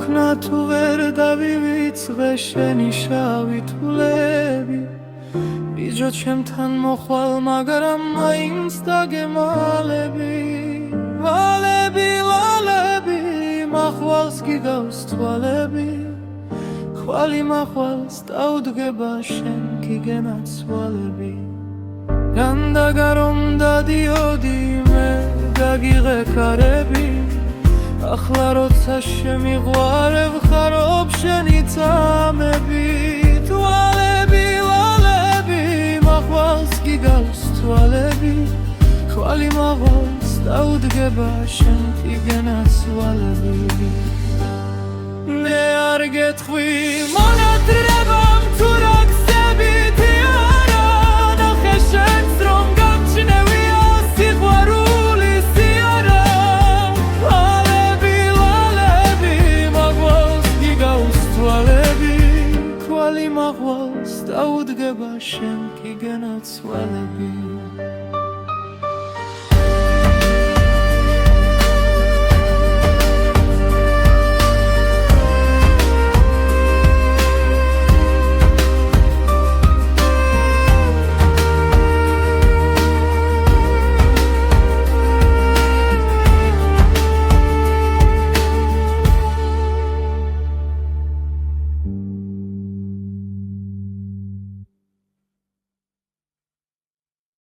მოხნა თუ ვერ დავივიწყე შენი შავი თვლები ბიჭო ჩემთან მოხვალ მაგრამ მაინც დაგემალები ვალები მახვალს გიგავს თვალები ხვალი მახვალს დაუდგება შენ გიგენაცვალები განდაგარომ დადიოდი მე გაგიღე ქარები ახლა როცა შემიყვარებ ხარობ შენი წამები თვალები მახვალს გიგავს თვალები ხვალი მახვალს დაუდგება შენ გიგენაცვალები მე არ გეტყვი მონათრებამ თუ რა გზებითი არა ნახე შენს რომ გამჩნევია სიყვარული სიარა ვალები მახვალს გიგავს თვალები ხვალი მახვალს დაუდგება შენ გიგენაცვალები